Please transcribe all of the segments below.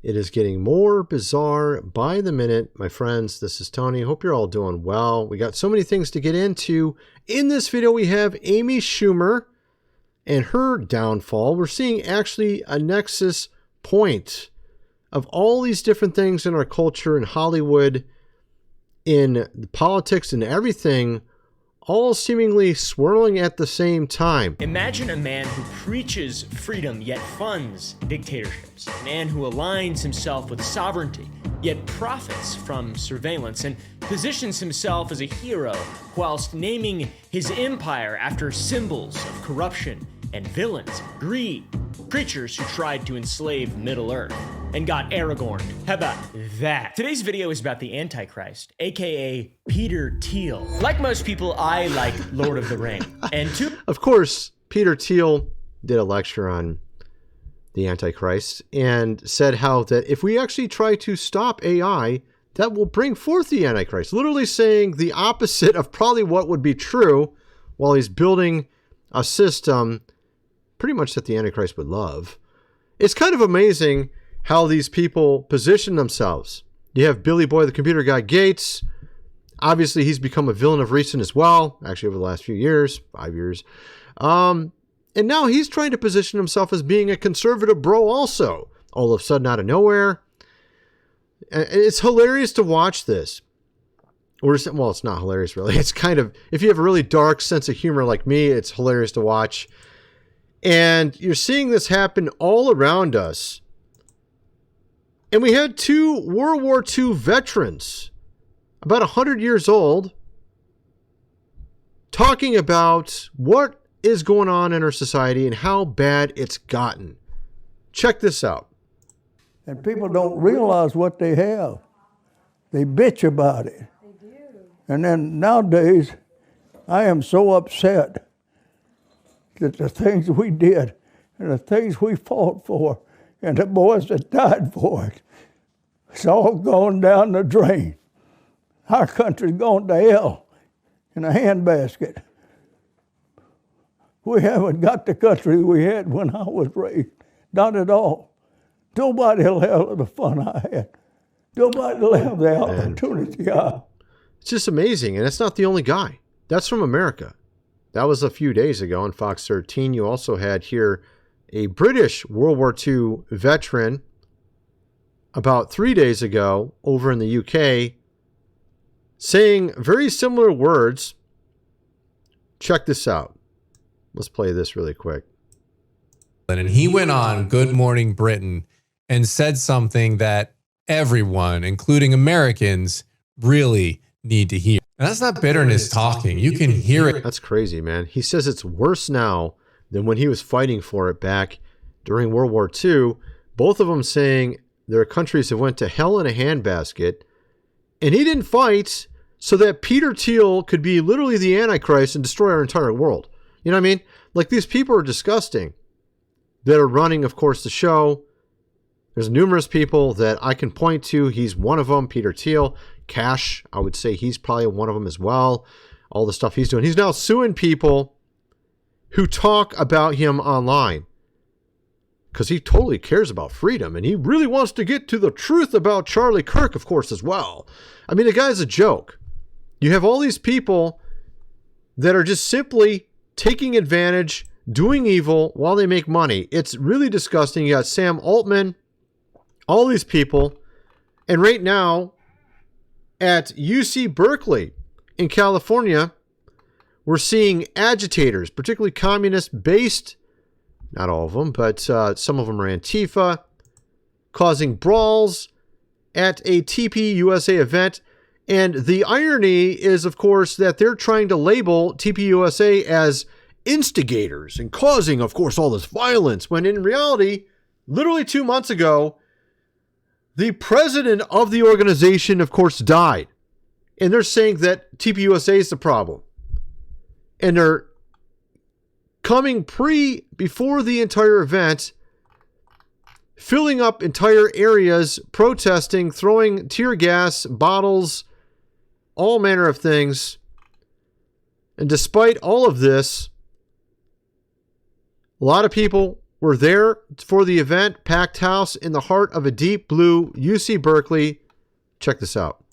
It is getting more bizarre by the minute. My friends, this is Tony. Hope you're all doing well. We got so many things to get into. In this video, we have Amy Schumer and her downfall. We're seeing actually a nexus point of all these different things in our culture, in Hollywood, in politics and everything, all seemingly swirling at the same time. Imagine a man who preaches freedom yet funds dictatorships. A man who aligns himself with sovereignty yet profits from surveillance and positions himself as a hero whilst naming his empire after symbols of corruption and villains, greed, creatures who tried to enslave Middle Earth and got Aragorn. How about that? Today's video is about the Antichrist, aka Peter Thiel. Like most people, I like Lord of the Ring. And of course, Peter Thiel did a lecture on the Antichrist and said how that if we actually try to stop AI, that will bring forth the Antichrist. Literally saying the opposite of probably what would be true while he's building a system pretty much that the Antichrist would love. It's kind of amazing how these people position themselves. You have Billy Boy, the computer guy, Gates. Obviously, he's become a villain of recent as well, actually over the last few years, 5 years. And now he's trying to position himself as being a conservative bro also, all of a sudden out of nowhere. It's hilarious to watch this. Well, it's not hilarious, really. It's kind of, if you have a really dark sense of humor like me, it's hilarious to watch. And you're seeing this happen all around us. And we had two World War II veterans, about 100 years old, talking about what is going on in our society and how bad it's gotten. Check this out. And people don't realize what they have. They bitch about it. They do. And then nowadays, I am so upset that the things we did and the things we fought for and the boys that died for it, it's all gone down the drain. Our country's gone to hell in a handbasket. We haven't got the country we had when I was raised. Not at all. Nobody will have the fun I had. Nobody will have the opportunity I had. It's just amazing, and it's not the only guy. That's from America. That was a few days ago on Fox 13. You also had here a British World War II veteran about 3 days ago over in the UK saying very similar words. Check this out. Let's play this really quick. And he went on Good Morning Britain and said something that everyone, including Americans, really need to hear. And that's not bitterness talking. You can hear it. That's crazy, man. He says it's worse now than when he was fighting for it back during World War II. Both of them saying there are countries that went to hell in a handbasket. And he didn't fight so that Peter Thiel could be literally the Antichrist and destroy our entire world. You know what I mean? Like, these people are disgusting that are running, of course, the show. There's numerous people that I can point to. He's one of them, Peter Thiel. Cash, I would say he's probably one of them as well. All the stuff he's doing. He's now suing people who talk about him online because he totally cares about freedom and he really wants to get to the truth about Charlie Kirk, of course, as well. I mean, the guy's a joke. You have all these people that are just simply taking advantage, doing evil while they make money. It's really disgusting. You got Sam Altman, all these people, and right now, at UC Berkeley in California, we're seeing agitators, particularly communist-based, not all of them, but some of them are Antifa, causing brawls at a TPUSA event. And the irony is, of course, that they're trying to label TPUSA as instigators and causing, of course, all this violence, when in reality, literally 2 months ago, the president of the organization, of course, died. And they're saying that TPUSA is the problem. And they're coming before the entire event, filling up entire areas, protesting, throwing tear gas, bottles, all manner of things. And despite all of this, a lot of people were there for the event, packed house in the heart of a deep blue UC Berkeley. Check this out.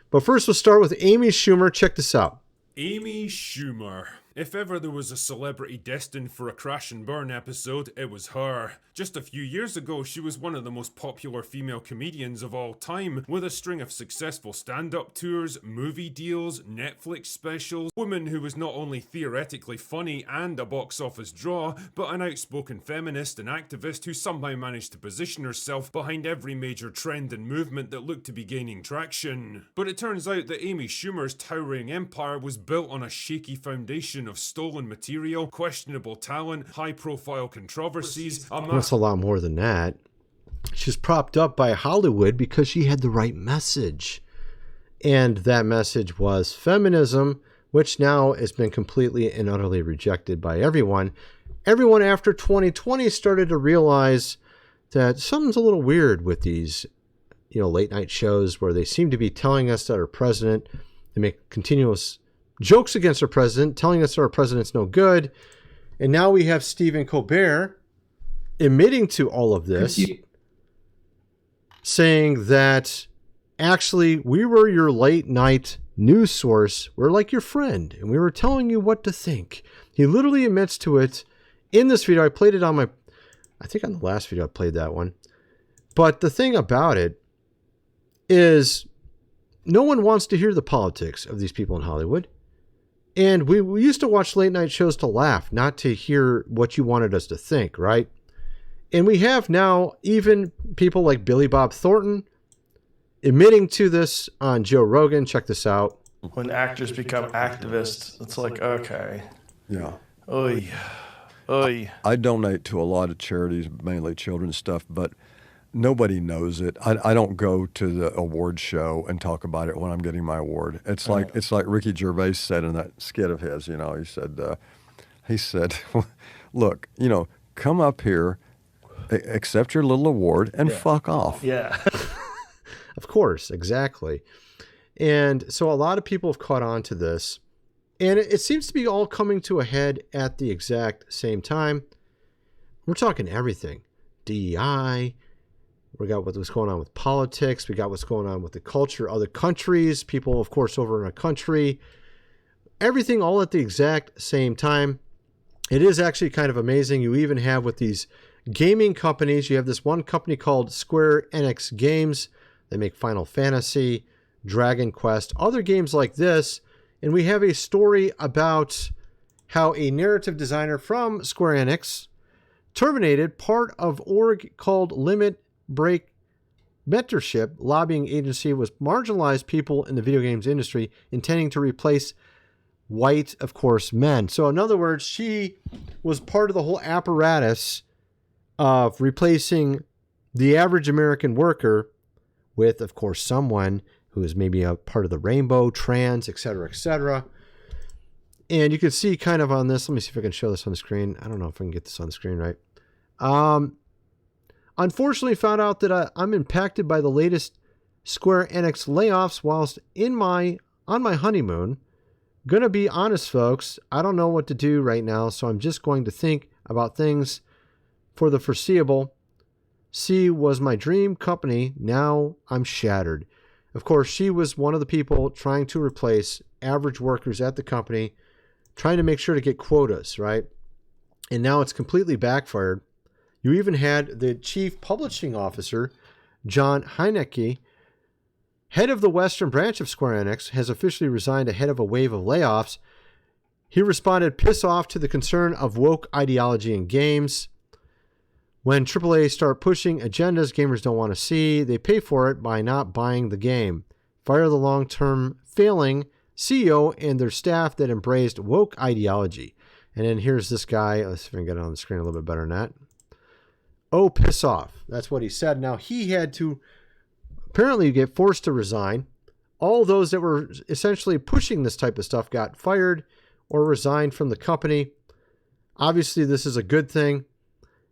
But first, we'll start with Amy Schumer. Check this out. Amy Schumer. If ever there was a celebrity destined for a crash and burn episode, it was her. Just a few years ago, she was one of the most popular female comedians of all time, with a string of successful stand-up tours, movie deals, Netflix specials. Woman who was not only theoretically funny and a box office draw, but an outspoken feminist and activist who somehow managed to position herself behind every major trend and movement that looked to be gaining traction. But it turns out that Amy Schumer's towering empire was built on a shaky foundation of stolen material, questionable talent, high-profile controversies. That's a lot more than that. She's propped up by Hollywood because she had the right message. And that message was feminism, which now has been completely and utterly rejected by everyone. Everyone after 2020 started to realize that something's a little weird with these, late night shows where they seem to be telling us that our president, they make continuous jokes against our president, telling us our president's no good. And now we have Stephen Colbert admitting to all of this, saying that actually we were your late night news source. We're like your friend, and we were telling you what to think. He literally admits to it in this video. I played it on I think on the last video I played that one. But the thing about it is no one wants to hear the politics of these people in Hollywood. And we used to watch late night shows to laugh, not to hear what you wanted us to think, right? And we have now even people like Billy Bob Thornton admitting to this on Joe Rogan. Check this out. When actors become activists, it's like, okay. Yeah. Oy. Oy. I donate to a lot of charities, mainly children's stuff, but nobody knows it. I don't go to the award show and talk about it when I'm getting my award. It's like Ricky Gervais said in that skit of his. He said, look, come up here, accept your little award, and fuck off. Yeah. Of course, exactly. And so a lot of people have caught on to this, and it seems to be all coming to a head at the exact same time. We're talking everything, DEI. We got what's going on with politics. We got what's going on with the culture, other countries, people, of course, over in a country. Everything all at the exact same time. It is actually kind of amazing. You even have with these gaming companies, you have this one company called Square Enix Games. They make Final Fantasy, Dragon Quest, other games like this. And we have a story about how a narrative designer from Square Enix terminated part of org called Limit Break Mentorship lobbying agency was marginalized people in the video games industry, intending to replace white, of course, men. So in other words, she was part of the whole apparatus of replacing the average American worker with, of course, someone who is maybe a part of the rainbow, trans, etc., etc. And you can see kind of on this, let me see if I can show this on the screen. I don't know if I can get this on the screen right. Unfortunately, found out that I'm impacted by the latest Square Enix layoffs whilst on my honeymoon. Gonna be honest, folks, I don't know what to do right now, so I'm just going to think about things for the foreseeable. C was my dream company. Now I'm shattered. Of course, she was one of the people trying to replace average workers at the company, trying to make sure to get quotas, right? And now it's completely backfired. You even had the chief publishing officer, John Heinecke, head of the Western branch of Square Enix, has officially resigned ahead of a wave of layoffs. He responded, piss off to the concern of woke ideology in games. When AAA start pushing agendas gamers don't want to see, they pay for it by not buying the game. Fire the long-term failing CEO and their staff that embraced woke ideology. And then here's this guy. Let's see if I can get it on the screen a little bit better than that. Oh, piss off. That's what he said. Now, he had to apparently get forced to resign. All those that were essentially pushing this type of stuff got fired or resigned from the company. Obviously, this is a good thing.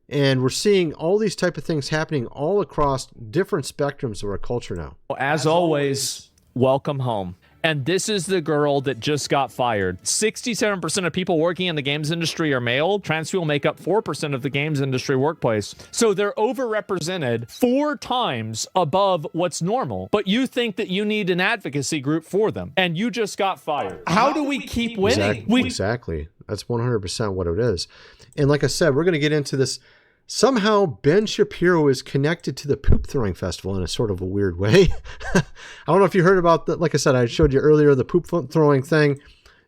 And we're seeing all these type of things happening all across different spectrums of our culture now. As always, welcome home. And this is the girl that just got fired. 67% of people working in the games industry are male. Trans people make up 4% of the games industry workplace. So they're overrepresented 4 times above what's normal. But you think that you need an advocacy group for them, and you just got fired. How do we keep winning? Exactly. That's 100% what it is. And like I said, we're going to get into this. Somehow Ben Shapiro is connected to the poop throwing festival in a sort of a weird way. I don't know if you heard about that. Like I said, I showed you earlier the poop throwing thing.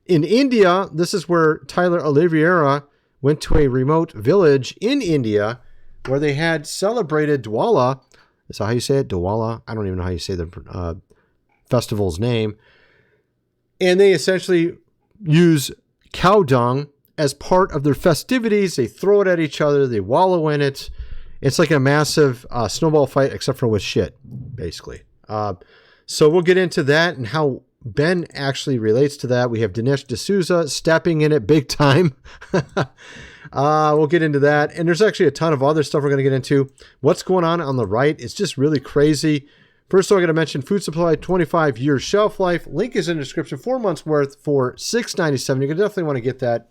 In India, this is where Tyler Oliveira went to a remote village in India where they had celebrated Diwali. Is that how you say it? Diwali? I don't even know how you say the festival's name. And they essentially use cow dung as part of their festivities. They throw it at each other. They wallow in it. It's like a massive snowball fight, except for with shit, basically. So we'll get into that and how Ben actually relates to that. We have Dinesh D'Souza stepping in it big time. We'll get into that. And there's actually a ton of other stuff we're going to get into. What's going on the right? It's just really crazy. First, I'm going to mention food supply, 25 years shelf life. Link is in the description, 4 months worth for $6.97. You're going to definitely want to get that.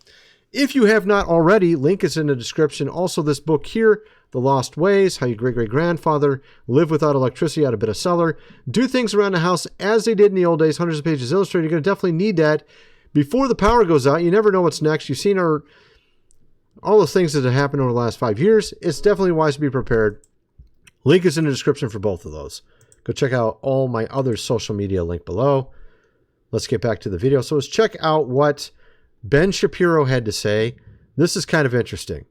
If you have not already, link is in the description. Also, this book here, The Lost Ways, How Your Great-Great-Grandfather Lived Without Electricity, Out of Bit of Cellar. Do things around the house as they did in the old days, hundreds of pages illustrated. You're going to definitely need that before the power goes out. You never know what's next. You've seen all those things that have happened over the last 5 years. It's definitely wise to be prepared. Link is in the description for both of those. Go check out all my other social media link below. Let's get back to the video. So let's check out what Ben Shapiro had to say. This is kind of interesting.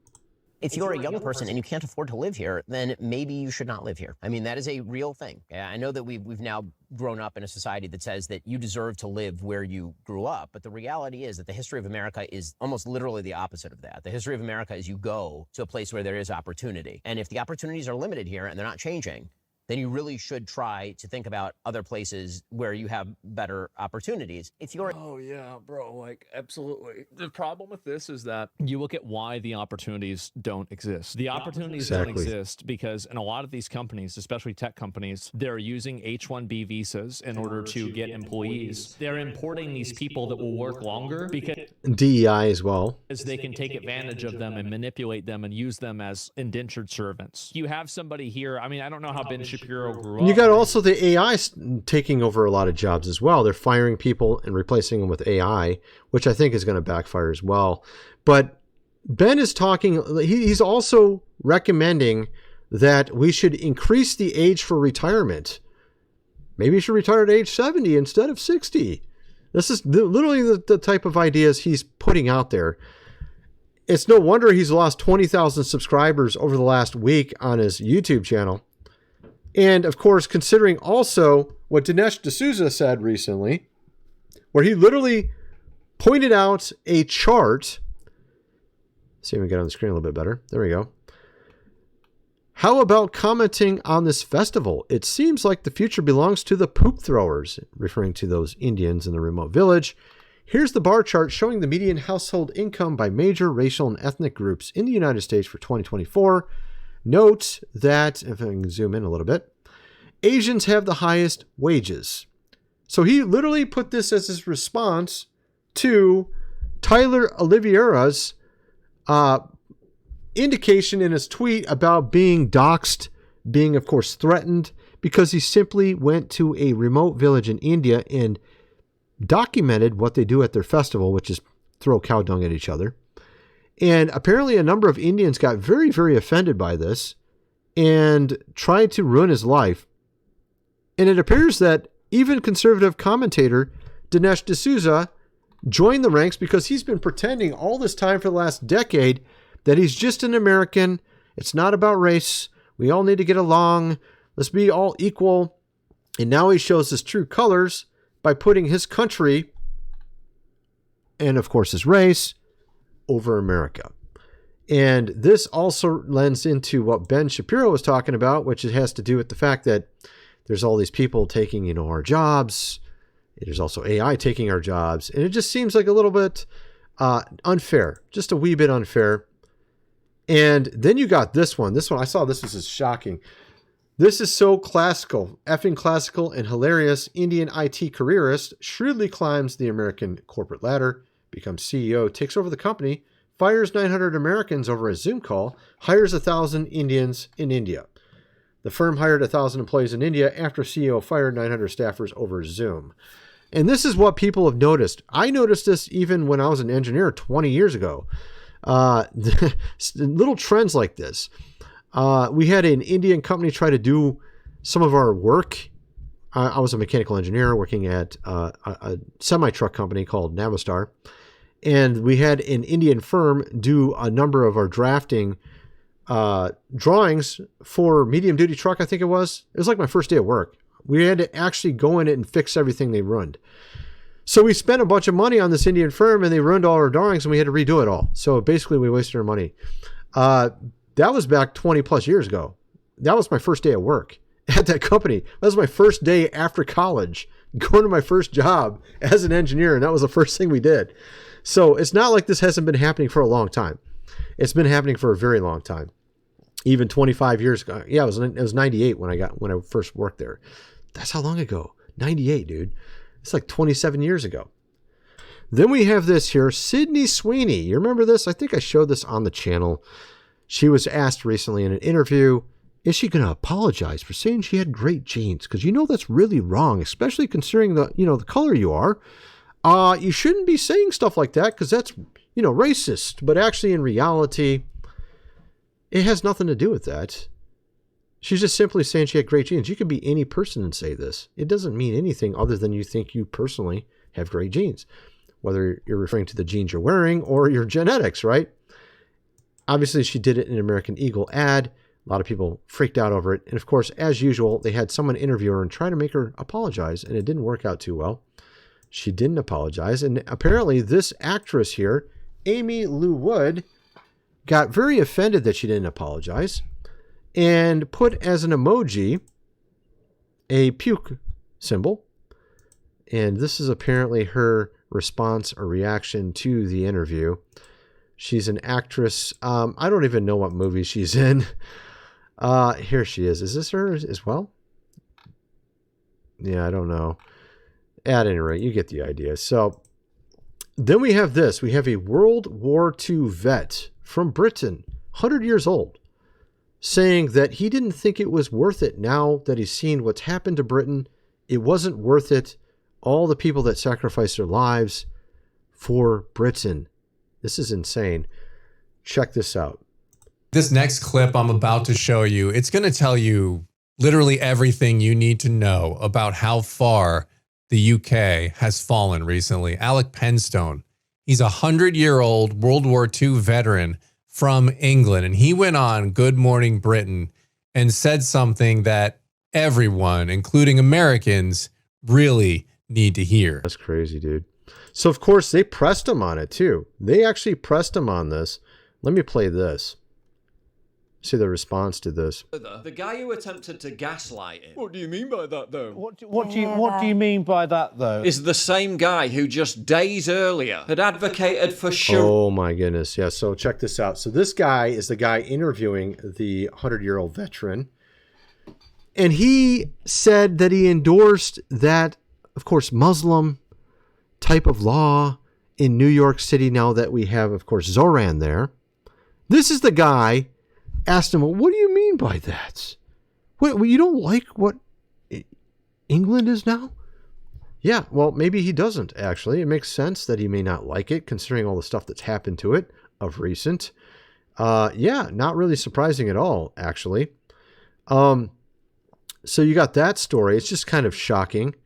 If you're a young person and you can't afford to live here, then maybe you should not live here. I mean, that is a real thing. I know that we've now grown up in a society that says that you deserve to live where you grew up. But the reality is that the history of America is almost literally the opposite of that. The history of America is you go to a place where there is opportunity. And if the opportunities are limited here and they're not changing, then you really should try to think about other places where you have better opportunities. If you're... Oh, yeah, bro, like, absolutely. The problem with this is that you look at why the opportunities don't exist. The opportunities don't exist because in a lot of these companies, especially tech companies, they're using H-1B visas in order to get employees. They're importing these people that will work longer because... DEI as well. As they can take advantage of them and manipulate them and use them as indentured servants. You have somebody here, I mean, I don't know how Ben Shapiro grew up. You got also the AI taking over a lot of jobs as well. They're firing people and replacing them with AI, which I think is going to backfire as well. But Ben is talking, he's also recommending that we should increase the age for retirement. Maybe you should retire at age 70 instead of 60. This is literally the type of ideas he's putting out there. It's no wonder he's lost 20,000 subscribers over the last week on his YouTube channel. And of course, considering also what Dinesh D'Souza said recently, where he literally pointed out a chart. See if we can get on the screen a little bit better. There we go. How about commenting on this festival? It seems like the future belongs to the poop throwers, referring to those Indians in the remote village. Here's the bar chart showing the median household income by major racial and ethnic groups in the United States for 2024. Note that, if I can zoom in a little bit, Asians have the highest wages. So he literally put this as his response to Tyler Oliveira's indication in his tweet about being doxxed, being, of course, threatened, because he simply went to a remote village in India and documented what they do at their festival, which is throw cow dung at each other. And apparently a number of Indians got very, very offended by this and tried to ruin his life. And it appears that even conservative commentator Dinesh D'Souza joined the ranks because he's been pretending all this time for the last decade that he's just an American. It's not about race. We all need to get along. Let's be all equal. And now he shows his true colors by putting his country and, of course, his race over America. And this also lends into what Ben Shapiro was talking about, which it has to do with the fact that there's all these people taking, our jobs. There's also AI taking our jobs. And it just seems like a little bit unfair, just a wee bit unfair. And then you got this one. This one, I saw this was just shocking. This is so classical, effing classical and hilarious. Indian IT careerist shrewdly climbs the American corporate ladder, becomes CEO, takes over the company, fires 900 Americans over a Zoom call, hires 1,000 Indians in India. The firm hired 1,000 employees in India after CEO fired 900 staffers over Zoom. And this is what people have noticed. I noticed this even when I was an engineer 20 years ago. Little trends like this. We had an Indian company try to do some of our work. I was a mechanical engineer working at a semi-truck company called Navistar. And we had an Indian firm do a number of our drafting drawings for medium-duty truck, I think it was. It was like my first day of work. We had to actually go in it and fix everything they ruined. So we spent a bunch of money on this Indian firm, and they ruined all our drawings, and we had to redo it all. So basically, we wasted our money. That was back 20 plus years ago. That was my first day of work at that company. That was my first day after college, going to my first job as an engineer, and that was the first thing we did. So it's not like this hasn't been happening for a long time. It's been happening for a very long time. Even 25 years ago. Yeah, it was 98 when I first worked there. That's how long ago. 98, dude. It's like 27 years ago. Then we have this here, Sydney Sweeney. You remember this? I think I showed this on the channel. She was asked recently in an interview, is she going to apologize for saying she had great genes? Because you know that's really wrong, especially considering the color you are. You shouldn't be saying stuff like that because that's, racist. But actually, in reality, it has nothing to do with that. She's just simply saying she had great genes. You could be any person and say this. It doesn't mean anything other than you think you personally have great genes, whether you're referring to the genes you're wearing or your genetics, right? Obviously, she did it in an American Eagle ad. A lot of people freaked out over it. And of course, as usual, they had someone interview her and try to make her apologize, and it didn't work out too well. She didn't apologize. And apparently this actress here, Amy Lou Wood, got very offended that she didn't apologize and put as an emoji a puke symbol. And this is apparently her response or reaction to the interview. She's an actress. I don't even know what movie she's in. Here she is. Is this her as well? Yeah, I don't know. At any rate, you get the idea. So then we have this. We have a World War II vet from Britain, 100 years old, saying that he didn't think it was worth it now that he's seen what's happened to Britain. It wasn't worth it. All the people that sacrificed their lives for Britain. This is insane. Check this out. This next clip I'm about to show you, it's going to tell you literally everything you need to know about how far the UK has fallen recently. Alec Penstone, he's a 100-year-old World War II veteran from England, and he went on Good Morning Britain and said something that everyone, including Americans, really need to hear. That's crazy, dude. So, of course, they pressed him on it, too. They actually pressed him on this. Let me play this. See the response to this. The guy who attempted to gaslight him. What do you mean by that, though? What do you mean by that, though? Is the same guy who just days earlier had advocated for Oh, my goodness. Yeah, so check this out. So this guy is the guy interviewing the 100-year-old veteran. And he said that he endorsed that, of course, Muslim type of law in New York City now that we have, of course, Zoran there. This is the guy asked him, well, what do you mean by that? What, you don't like what England is now? Yeah, well, maybe he doesn't, actually. It makes sense that he may not like it, considering all the stuff that's happened to it of recent. Yeah, not really surprising at all, actually. So you got that story. It's just kind of shocking.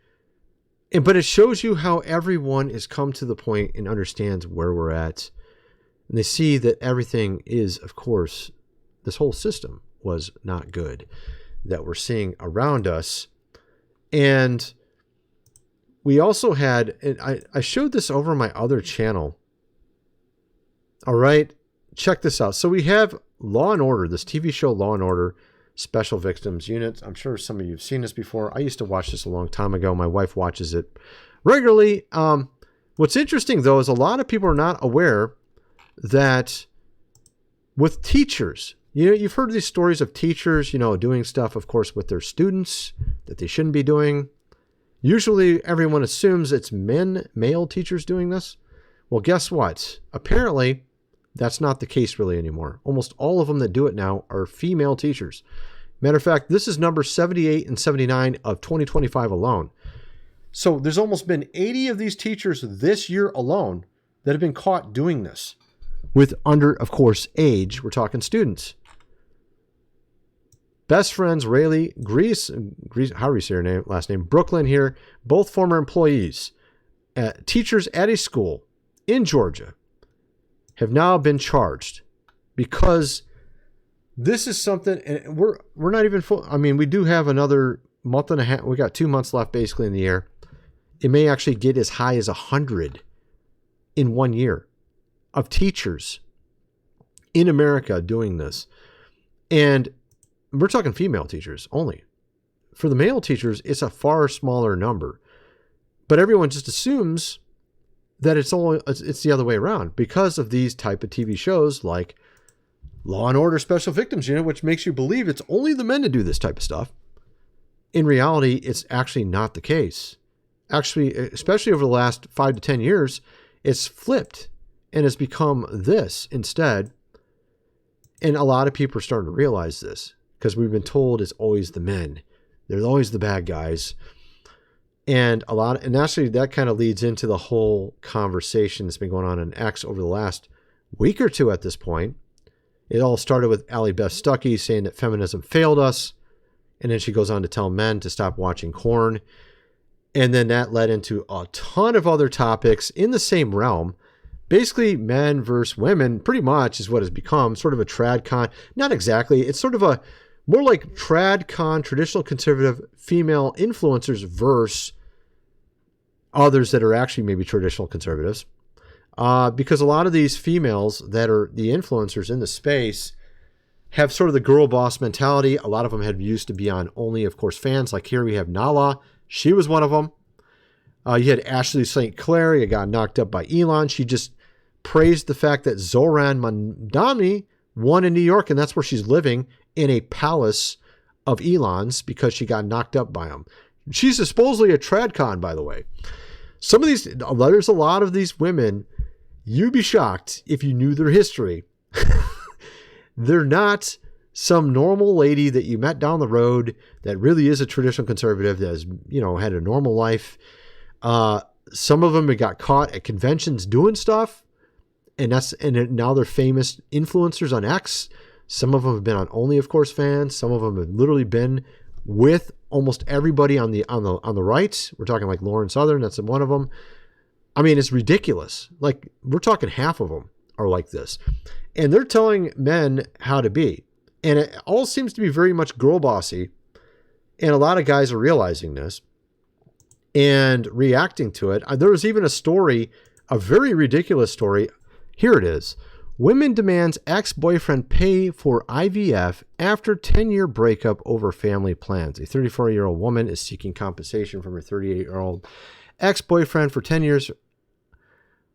But it shows you how everyone has come to the point and understands where we're at. And they see that everything is, of course, this whole system was not good that we're seeing around us. And we also had, and I showed this over my other channel. All right, check this out. So we have Law and Order, this TV show Law and Order, Special Victims Unit. I'm sure some of you have seen this before. I used to watch this a long time ago. My wife watches it regularly. What's interesting, though, is a lot of people are not aware that with teachers. You've heard these stories of teachers, doing stuff, of course, with their students that they shouldn't be doing. Usually everyone assumes it's male teachers doing this. Well, guess what? Apparently, that's not the case really anymore. Almost all of them that do it now are female teachers. Matter of fact, this is number 78 and 79 of 2025 alone. So there's almost been 80 of these teachers this year alone that have been caught doing this with under, of course, age. We're talking students. Best friends, Rayleigh, Grease, how do we say her last name? Brooklyn here, both former employees, teachers at a school in Georgia, have now been charged because this is something, and we're not even full. I mean, we do have another month and a half. We got 2 months left basically in the year. It may actually get as high as 100 in 1 year of teachers in America doing this. And we're talking female teachers only. For the male teachers, it's a far smaller number. But everyone just assumes that it's the other way around because of these type of TV shows like Law and Order Special Victims Unit, which makes you believe it's only the men to do this type of stuff. In reality, it's actually not the case. Actually, especially over the last 5 to 10 years, it's flipped and has become this instead. And a lot of people are starting to realize this because we've been told it's always the men. They're always the bad guys. And actually that kind of leads into the whole conversation that's been going on in X over the last week or two at this point. It all started with Allie Beth Stuckey saying that feminism failed us. And then she goes on to tell men to stop watching porn. And then that led into a ton of other topics in the same realm. Basically, men versus women pretty much is what has become sort of a tradcon. Not exactly. It's sort of a more like tradcon, traditional conservative female influencers versus others that are actually maybe traditional conservatives. Because a lot of these females that are the influencers in the space have sort of the girl boss mentality. A lot of them have used to be on only, of course, fans. Like here we have Nala. She was one of them. You had Ashley St. Clair. You got knocked up by Elon. She just praised the fact that Zoran Mandani won in New York, and that's where she's living in a palace of Elon's because she got knocked up by him. She's supposedly a tradcon, by the way. There's a lot of these women, you'd be shocked if you knew their history. They're not some normal lady that you met down the road that really is a traditional conservative that has, had a normal life. Some of them have got caught at conventions doing stuff, and now they're famous influencers on X. Some of them have been on Only, of course, fans. Some of them have literally been with almost everybody on the right. We're talking like Lauren Southern. That's one of them. I mean, it's ridiculous. Like we're talking half of them are like this, and they're telling men how to be. And it all seems to be very much girl bossy. And a lot of guys are realizing this and reacting to it. There was even a story, a very ridiculous story. Here it is. Women demands ex-boyfriend pay for IVF after 10-year breakup over family plans. A 34-year-old woman is seeking compensation from her 38-year-old ex-boyfriend for 10 years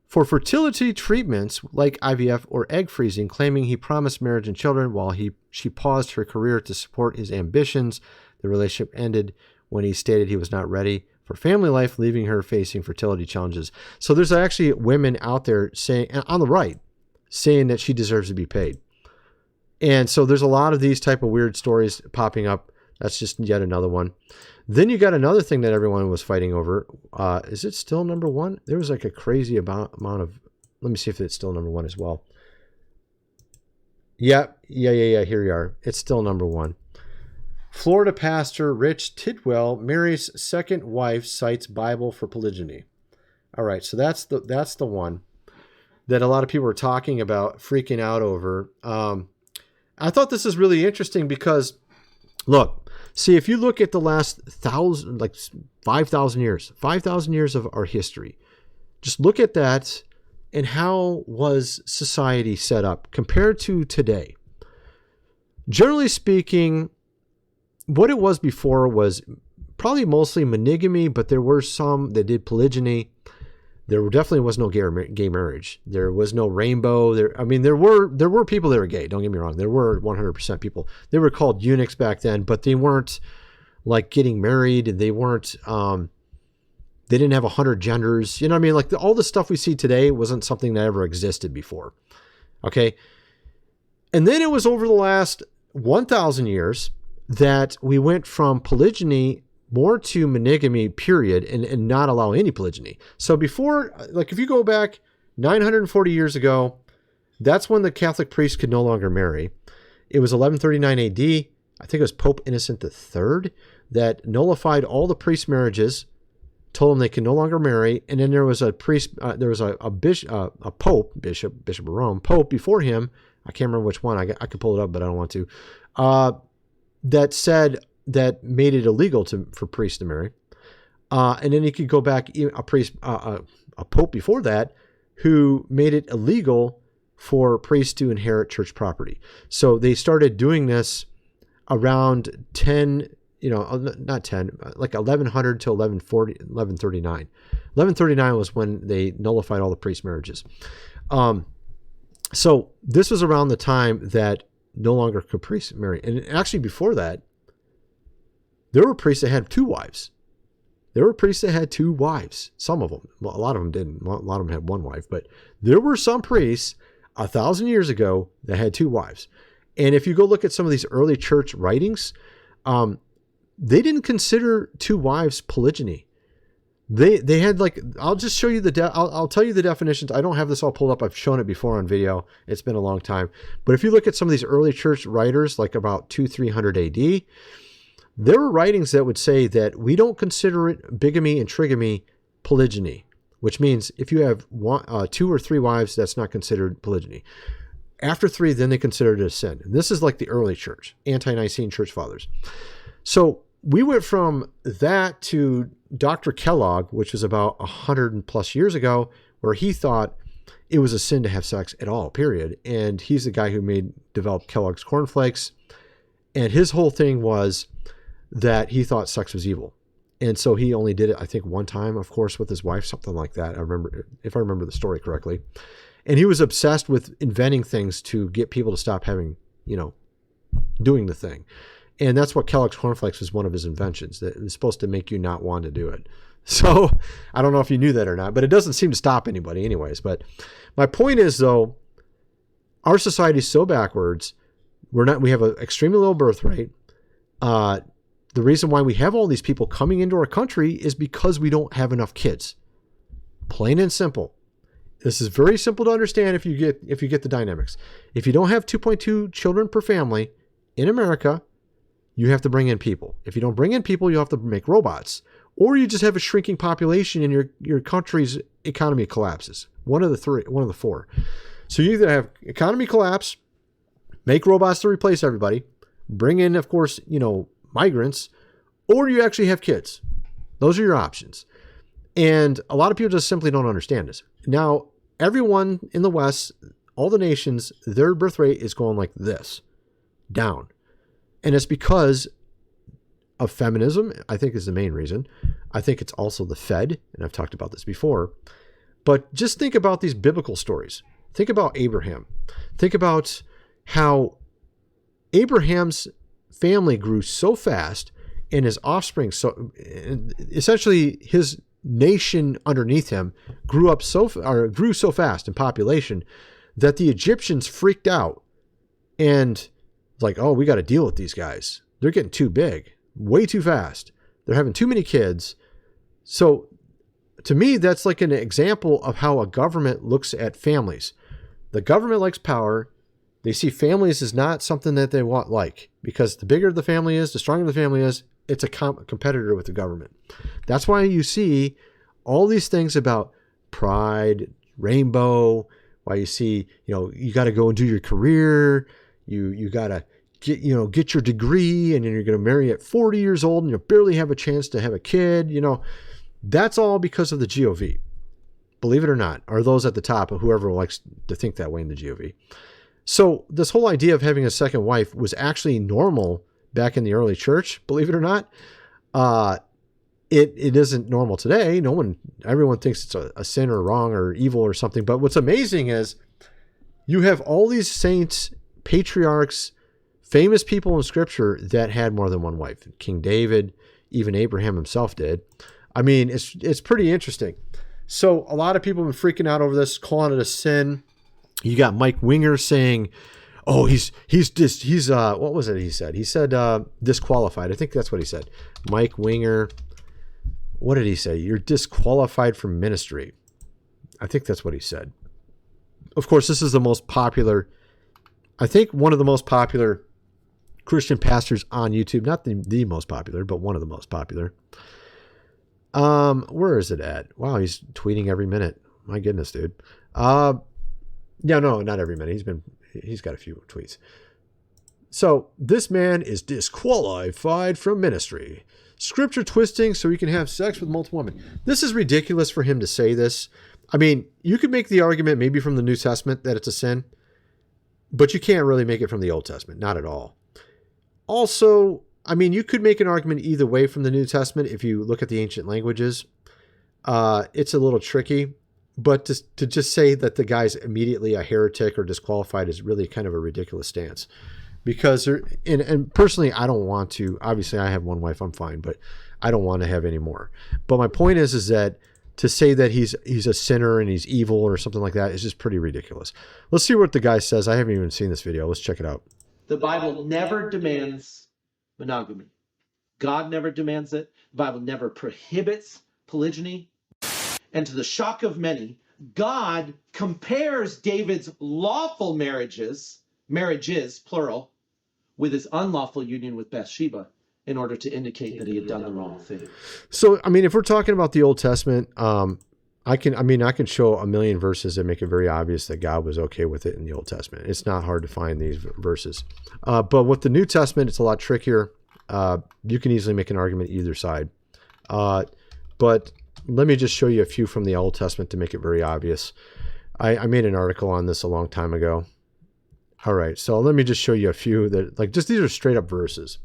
for fertility treatments like IVF or egg freezing, claiming he promised marriage and children while she paused her career to support his ambitions. The relationship ended when he stated he was not ready for family life, leaving her facing fertility challenges. So there's actually women out there saying, on the right, saying that she deserves to be paid. And so there's a lot of these type of weird stories popping up. That's just yet another one. Then you got another thing that everyone was fighting over. Is it still number one? There was like a crazy amount of, let me see if it's still number one as well. Yeah. Here you are. It's still number one. Florida pastor Rich Tidwell marries second wife, cites Bible for polygyny. All right. So that's the one that a lot of people are talking about, freaking out over. I thought this is really interesting because look, see, if you look at the last 5,000 years of our history, just look at that and how was society set up compared to today. Generally speaking, what it was before was probably mostly monogamy, but there were some that did polygyny. There definitely was no gay marriage. There was no rainbow. There were people that were gay. Don't get me wrong. There were 100% people. They were called eunuchs back then, but they weren't like getting married. They weren't. They didn't have 100 genders. You know what I mean? Like all the stuff we see today wasn't something that ever existed before. Okay. And then it was over the last 1,000 years that we went from polygyny more to monogamy, period, and not allow any polygyny. So before, like if you go back 940 years ago, that's when the Catholic priest could no longer marry. It was 1139 AD. I think it was Pope Innocent III that nullified all the priest marriages, told them they can no longer marry. And then there was a priest, there was a bishop, a pope, bishop of Rome, pope before him. I can't remember which one. I could pull it up, but I don't want to. That made it illegal for priests to marry. And then you could go back a pope before that who made it illegal for priests to inherit church property. So they started doing this around 1100 to 1139. 1139 was when they nullified all the priest marriages. So this was around the time that no longer could priests marry. And actually before that, there were priests that had 2 wives. There were priests that had 2 wives. Some of them. Well, a lot of them didn't. A lot of them had 1 wife. But there were some priests 1,000 years ago that had 2 wives. And if you go look at some of these early church writings, they didn't consider 2 wives polygyny. They had like, I'll just show you I'll tell you the definitions. I don't have this all pulled up. I've shown it before on video. It's been a long time. But if you look at some of these early church writers, like about 200-300 AD, there were writings that would say that we don't consider it bigamy and trigamy polygyny, which means if you have 2 or 3 wives, that's not considered polygyny. After 3, then they consider it a sin. And this is like the early church, ante-Nicene church fathers. So we went from that to Dr. Kellogg, which was about 100+ years ago, where he thought it was a sin to have sex at all, period. And he's the guy who developed Kellogg's cornflakes. And his whole thing was that he thought sex was evil. And so he only did it, I think, 1 time, of course, with his wife, something like that. If I remember the story correctly. And he was obsessed with inventing things to get people to stop doing the thing. And that's what Kellogg's cornflakes was one of his inventions, that it was supposed to make you not want to do it. So I don't know if you knew that or not, but it doesn't seem to stop anybody anyways. But my point is, though, our society is so backwards. We have an extremely low birth rate. The reason why we have all these people coming into our country is because we don't have enough kids. Plain and simple. This is very simple to understand if you get the dynamics. If you don't have 2.2 children per family in America, you have to bring in people. If you don't bring in people, you have to make robots. Or you just have a shrinking population and your country's economy collapses. One of the 4. So you either have economy collapse, make robots to replace everybody, bring in, of course, migrants, or you actually have kids. Those are your options. And a lot of people just simply don't understand this. Now, everyone in the West, all the nations, their birth rate is going like this, down. And it's because of feminism, I think, is the main reason. I think it's also the Fed, and I've talked about this before. But just think about these biblical stories. Think about Abraham. Think about how Abraham's family grew so fast and his offspring, so essentially his nation underneath him grew so fast in population that the Egyptians freaked out and like, oh, we got to deal with these guys. They're getting too big, way too fast. They're having too many kids. So to me, that's like an example of how a government looks at families. The government likes power. They see families as not something that they like, because the bigger the family is, the stronger the family is, it's a competitor with the government. That's why you see all these things about pride, rainbow, why you see, you got to go and do your career. You got to get your degree, and then you're going to marry at 40 years old and you'll barely have a chance to have a kid. That's all because of the GOV. Believe it or not, or those at the top, or whoever likes to think that way in the GOV. So this whole idea of having a second wife was actually normal back in the early church, believe it or not. it isn't normal today. Everyone thinks it's a sin or wrong or evil or something. But what's amazing is you have all these saints, patriarchs, famous people in scripture that had more than one wife. King David, even Abraham himself did. I mean, it's pretty interesting. So a lot of people have been freaking out over this, calling it a sin. You got Mike Winger saying, oh, he's what was it he said? He said disqualified. I think that's what he said. Mike Winger, what did he say? You're disqualified from ministry. I think that's what he said. Of course, this is the most popular, I think one of the most popular Christian pastors on YouTube. Not the most popular, but one of the most popular. Where is it at? Wow, he's tweeting every minute. My goodness, dude. Yeah, no, not every minute. He's got a few tweets. So this man is disqualified from ministry. Scripture twisting so he can have sex with multiple women. This is ridiculous for him to say this. I mean, you could make the argument maybe from the New Testament that it's a sin, but you can't really make it from the Old Testament. Not at all. Also, I mean, you could make an argument either way from the New Testament if you look at the ancient languages. It's a little tricky, but to just say that the guy's immediately a heretic or disqualified is really kind of a ridiculous stance. Because and personally, I don't want to. Obviously, I have one wife, I'm fine, but I don't want to have any more. But my point is that to say that he's a sinner and he's evil or something like that is just pretty ridiculous. Let's see what the guy says. I haven't even seen this video. Let's check it out. The Bible never demands monogamy. God never demands it. The Bible never prohibits polygyny. And to the shock of many, God compares David's lawful marriages, plural, with his unlawful union with Bathsheba in order to indicate that he had done the wrong thing. So, I mean, if we're talking about the Old Testament, I can show a million verses that make it very obvious that God was okay with it in the Old Testament. It's not hard to find these verses. But with the New Testament, it's a lot trickier. You can easily make an argument either side. But let me just show you a few from the Old Testament to make it very obvious. I made an article on this a long time ago. All right, so let me just show you a few that, like, just these are straight up verses.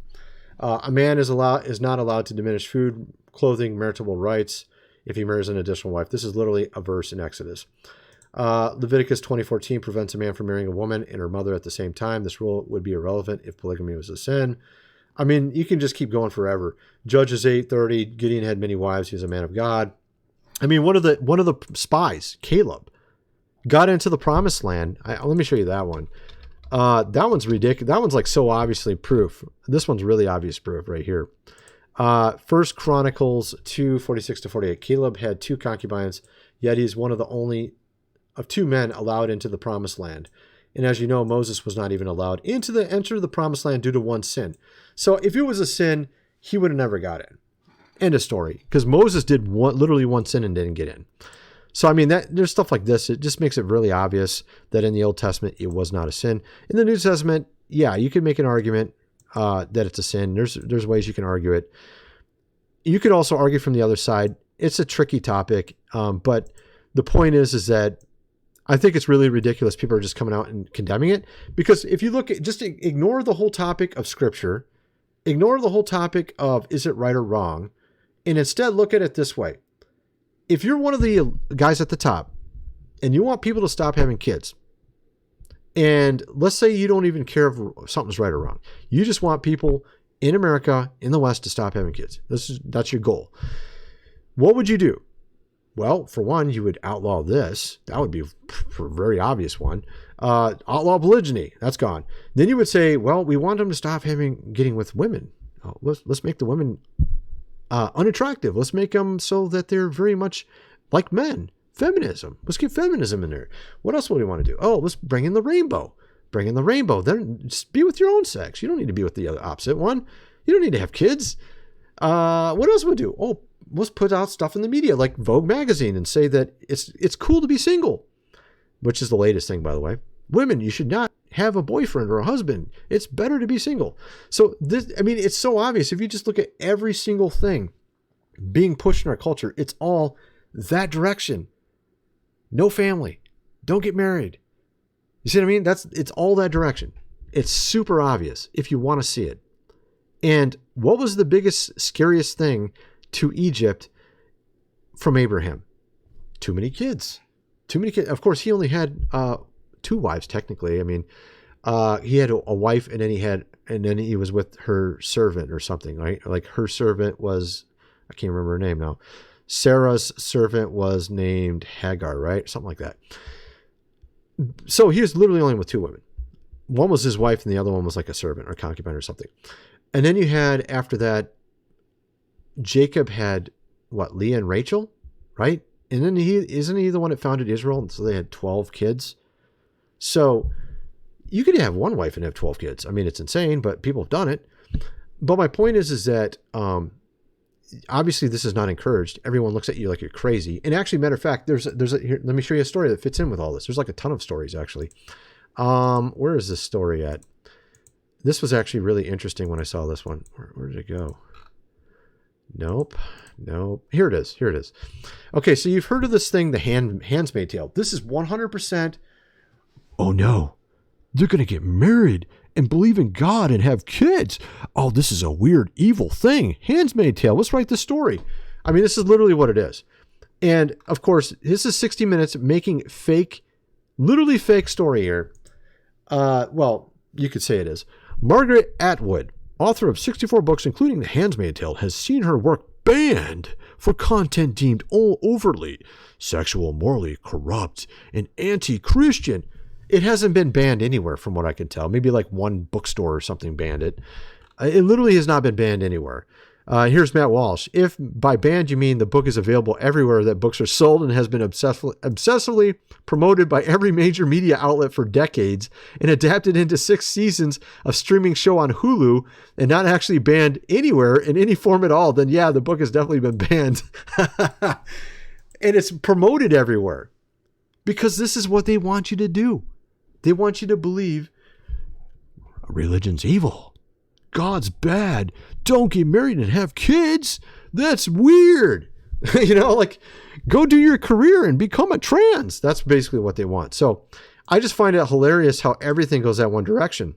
A man is not allowed to diminish food, clothing, marital rights if he marries an additional wife. This is literally a verse in Exodus. Leviticus 20:14 prevents a man from marrying a woman and her mother at the same time. This rule would be irrelevant if polygamy was a sin. I mean, you can just keep going forever. Judges 8:30, Gideon had many wives. He was a man of God. I mean, one of the spies, Caleb, got into the promised land. Let me show you that one. That one's ridiculous. That one's like so obviously proof. This one's really obvious proof right here. 1 Chronicles 2:46-48. Caleb had 2 concubines, yet he's one of the only of 2 men allowed into the promised land. And as you know, Moses was not even allowed enter the promised land due to one sin. So if it was a sin, he would have never got in. End of story. Because Moses did literally one sin and didn't get in. So, I mean, there's stuff like this. It just makes it really obvious that in the Old Testament, it was not a sin. In the New Testament, yeah, you could make an argument that it's a sin. There's ways you can argue it. You could also argue from the other side. It's a tricky topic. But the point is that I think it's really ridiculous. People are just coming out and condemning it. Because if you look at, just ignore the whole topic of Scripture, ignore the whole topic of is it right or wrong, and instead look at it this way. If you're one of the guys at the top and you want people to stop having kids, and let's say you don't even care if something's right or wrong, you just want people in America, in the West, to stop having kids. That's your goal. What would you do? Well, for one, you would outlaw this. That would be a very obvious one. Outlaw polygyny. That's gone. Then you would say, well, we want them to stop getting with women. Let's make the women unattractive. Let's make them so that they're very much like men. Feminism. Let's get feminism in there. What else would we want to do? Oh, let's bring in the rainbow. Bring in the rainbow. Then just be with your own sex. You don't need to be with the other opposite one. You don't need to have kids. What else would we do? Oh, let's put out stuff in the media like Vogue magazine and say that it's cool to be single, which is the latest thing, by the way. Women, you should not have a boyfriend or a husband. It's better to be single. So this, I mean, it's so obvious. If you just look at every single thing being pushed in our culture, it's all that direction. No family. Don't get married. You see what I mean? It's all that direction. It's super obvious if you want to see it. And what was the biggest, scariest thing to Egypt from Abraham. Too many kids. Of course, he only had 2 wives, technically. I mean, he had a wife, and then he was with her servant or something, right? Like her servant was, I can't remember her name now. Sarah's servant was named Hagar, right? Something like that. So he was literally only with 2 women. One was his wife, and the other one was like a servant or concubine or something. And then you had, after that, Jacob had, Leah and Rachel, right? And then isn't he the one that founded Israel? And so they had 12 kids. So you could have one wife and have 12 kids. I mean, it's insane, but people have done it. But my point is that obviously this is not encouraged. Everyone looks at you like you're crazy. And actually, matter of fact, here, let me show you a story that fits in with all this. There's like a ton of stories, actually. Where is this story at? This was actually really interesting when I saw this one. Where did it go? Nope. Here it is. Okay, so you've heard of this thing, the Handmaid's Tale. This is 100%. Oh no, they're going to get married and believe in God and have kids. Oh, this is a weird, evil thing. Handmaid's Tale. Let's write the story. I mean, this is literally what it is. And of course, this is 60 Minutes making literally fake story here. Well, you could say it is. Margaret Atwood, author of 64 books, including The Handmaid's Tale, has seen her work banned for content deemed overtly sexual, morally corrupt, and anti-Christian. It hasn't been banned anywhere from what I can tell. Maybe like one bookstore or something banned it. It literally has not been banned anywhere. Here's Matt Walsh. If by banned you mean the book is available everywhere that books are sold and has been obsessively promoted by every major media outlet for decades and adapted into 6 seasons of streaming show on Hulu and not actually banned anywhere in any form at all, then yeah, the book has definitely been banned. And it's promoted everywhere because this is what they want you to do. They want you to believe religion's evil. God's bad. Don't get married and have kids. That's weird. Like go do your career and become a trans. That's basically what they want. So I just find it hilarious how everything goes that one direction.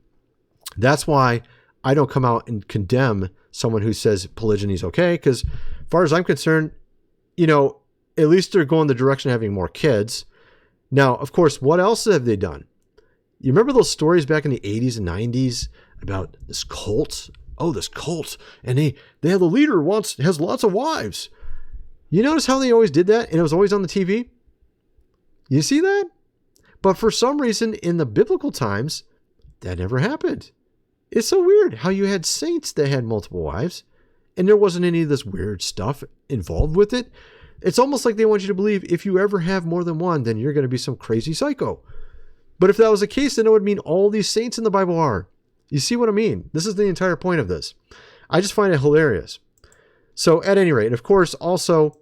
That's why I don't come out and condemn someone who says polygyny is okay. Because as far as I'm concerned, at least they're going the direction of having more kids. Now, of course, what else have they done? You remember those stories back in the 80s and 90s about this cult? Oh, this cult. And they have the leader has lots of wives. You notice how they always did that? And it was always on the TV? You see that? But for some reason in the biblical times, that never happened. It's so weird how you had saints that had multiple wives and there wasn't any of this weird stuff involved with it. It's almost like they want you to believe if you ever have more than one, then you're going to be some crazy psycho. But if that was the case, then it would mean all these saints in the Bible are. You see what I mean? This is the entire point of this. I just find it hilarious. So at any rate, of course, also,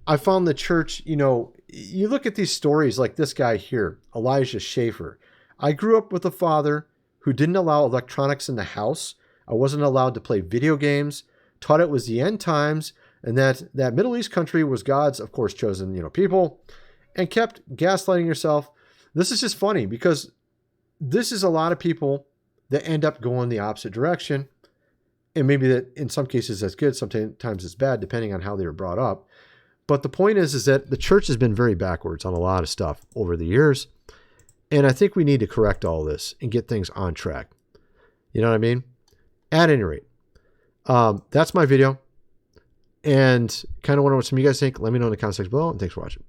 I found the church, you look at these stories like this guy here, Elijah Schaffer. I grew up with a father who didn't allow electronics in the house. I wasn't allowed to play video games, taught it was the end times, and that Middle East country was God's, of course, chosen, people, and kept gaslighting yourself. This is just funny because this is a lot of people that end up going the opposite direction. And maybe that in some cases that's good, sometimes it's bad, depending on how they were brought up. But the point is that the church has been very backwards on a lot of stuff over the years. And I think we need to correct all this and get things on track. You know what I mean? At any rate, that's my video. And kind of want to know what some of you guys think. Let me know in the comment section below. And thanks for watching.